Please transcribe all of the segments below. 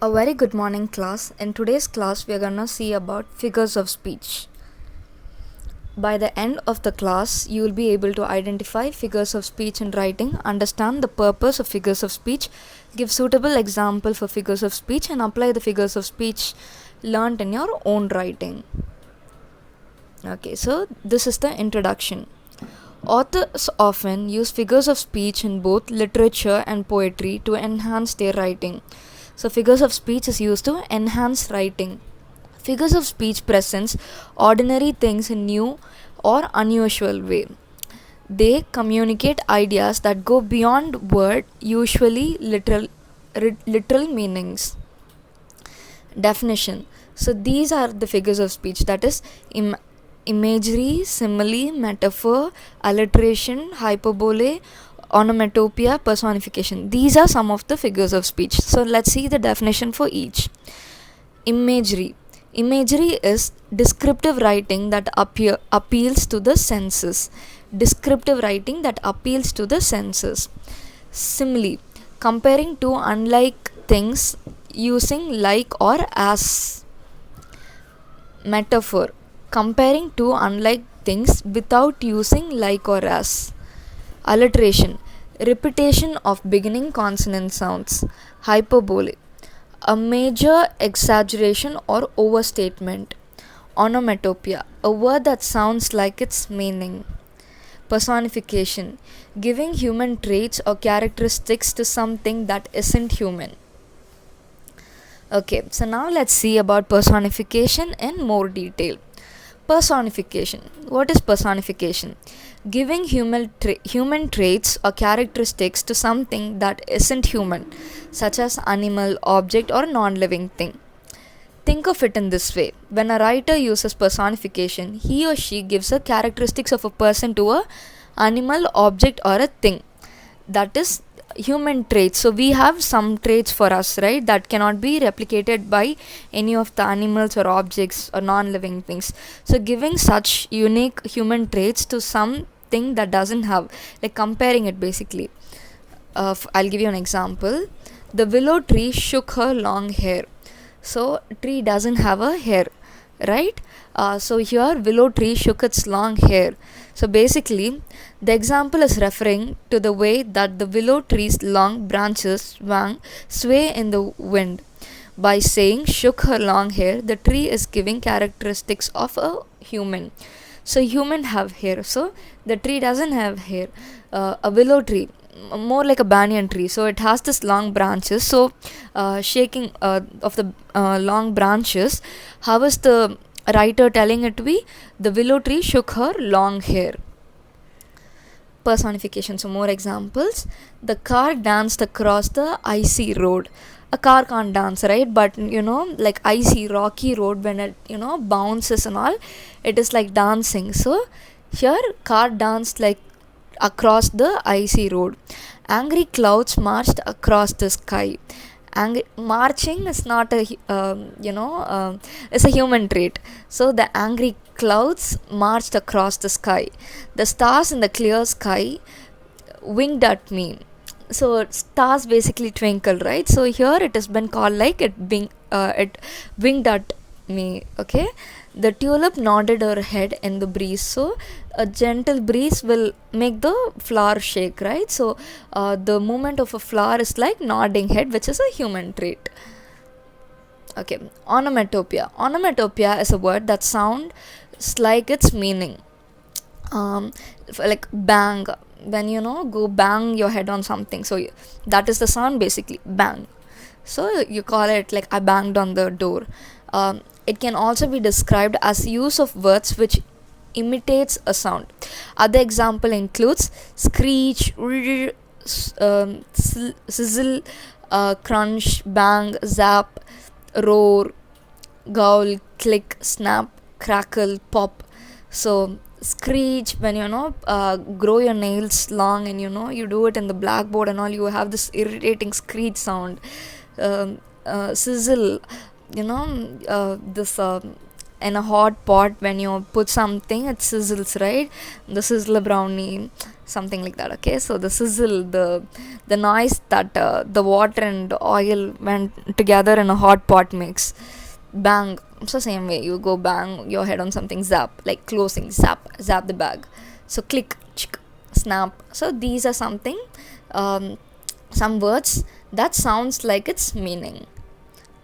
A very good morning, class. In today's class, we are gonna see about figures of speech. By the end of the class, you will be able to identify figures of speech in writing, understand the purpose of figures of speech, give suitable example for figures of speech, and apply the figures of speech learned in your own writing. Okay, so this is the introduction. Authors often use figures of speech in both literature and poetry to enhance their writing. So, figures of speech is used to enhance writing. Figures of speech presents ordinary things in new or unusual way. They communicate ideas that go beyond word, usually literal meanings. Definition. So these are the figures of speech, that is imagery, simile, metaphor, alliteration, hyperbole, onomatopoeia, personification. These are some of the figures of speech. So let's see the definition for each. Imagery. Imagery is descriptive writing that appeals to the senses. Descriptive writing that appeals to the senses. Simile. Comparing two unlike things using like or as. Metaphor. Comparing two unlike things without using like or as. Alliteration. Repetition of beginning consonant sounds. Hyperbole. A major exaggeration or overstatement. Onomatopoeia. A word that sounds like its meaning. Personification. Giving human traits or characteristics to something that isn't human. Okay, so now let's see about personification in more detail. Personification. What is personification? Giving human traits or characteristics to something that isn't human, such as animal, object, or non-living thing. Think of it in this way. When a writer uses personification, he or she gives the characteristics of a person to a animal, object, or a thing. That is human traits. So we have some traits for us, right, that cannot be replicated by any of the animals or objects or non-living things. So giving such unique human traits to something that doesn't have, like comparing it basically. I'll give you an example. The willow tree shook her long hair. So tree doesn't have a hair, right? So here willow tree shook its long hair. So basically the example is referring to the way that the willow tree's long branches sway in the wind. By saying shook her long hair, the tree is giving characteristics of a human. So human have hair, so the tree doesn't have hair. A willow tree, more like a banyan tree, so it has this long branches. So shaking of the long branches, how is the writer telling it to be? The willow tree shook her long hair. Personification. So more examples. The car danced across the icy road. A car can't dance, right? But like icy rocky road, when it bounces and all, it is like dancing. So here car danced like across the icy road. Angry clouds marched across the sky. Marching is not a it's a human trait. So the angry clouds marched across the sky. The stars in the clear sky winked at me. So stars basically twinkle, right? So here it has been called like it winked at me. Okay. The tulip nodded her head in the breeze. So a gentle breeze will make the flower shake, right? So the movement of a flower is like nodding head, which is a human trait. Okay. Onomatopoeia. Onomatopoeia is a word that sounds like its meaning. Like bang, when go bang your head on something, so that is the sound basically, bang. So you call it like I banged on the door. It can also be described as use of words which imitates a sound. Other example includes screech, sizzle, crunch, bang, zap, roar, growl, click, snap, crackle, pop. So screech, when grow your nails long and you do it in the blackboard and all, you have this irritating screech sound. Sizzle, this in a hot pot, when you put something, it sizzles, right? The sizzle brownie, something like that. Okay, so the sizzle, the noise that the water and oil went together in a hot pot makes. Bang. So same way, you go bang your head on something, zap, like closing, zap the bag. So click, chick, snap. So these are something, um, some words that sounds like its meaning.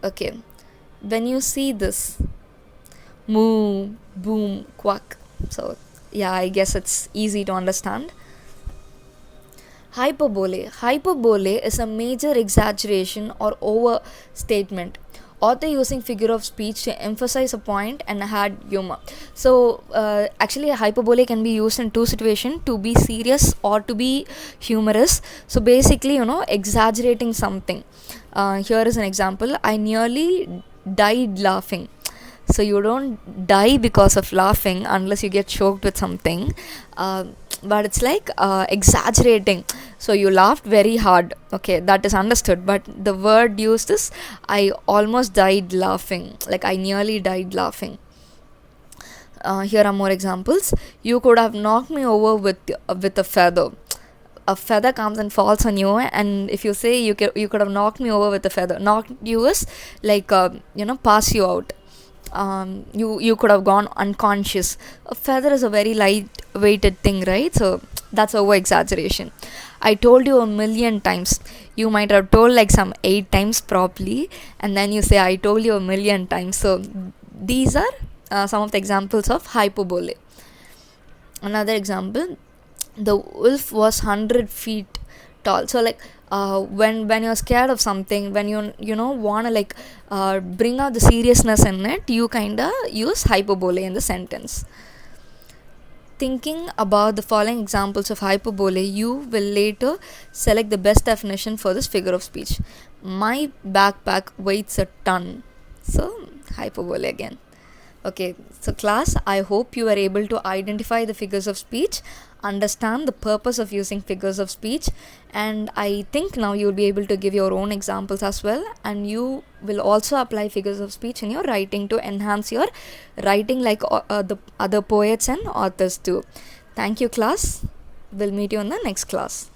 Okay, when you see this, moo, boom, quack. So yeah, I guess it's easy to understand. Hyperbole. Hyperbole is a major exaggeration or overstatement. Author using figure of speech to emphasize a point and add humor. So, actually, a hyperbole can be used in two situations: to be serious or to be humorous. So, basically, exaggerating something. Here is an example: I nearly died laughing. So you don't die because of laughing unless you get choked with something, but it's like exaggerating. So you laughed very hard, okay, that is understood, but the word used is I almost died laughing, like I nearly died laughing. Here are more examples. You could have knocked me over with a feather. A feather comes and falls on you, and if you say you could have knocked me over with a feather, knocked you is like pass you out. You could have gone unconscious. A feather is a very light weighted thing, right? So that's over exaggeration. I told you a million times. You might have told like some 8 times probably, and then you say I told you a million times. So these are some of the examples of hyperbole. Another example: the wolf was 100 feet tall. So like when you're scared of something, when wanna like bring out the seriousness in it, you kinda use hyperbole in the sentence. Thinking about the following examples of hyperbole, you will later select the best definition for this figure of speech. My backpack weighs a ton. So hyperbole again. Okay, so class, I hope you are able to identify the figures of speech, understand the purpose of using figures of speech, and I think now you will be able to give your own examples as well, and you will also apply figures of speech in your writing to enhance your writing like the other poets and authors do. Thank you, class. We'll meet you in the next class.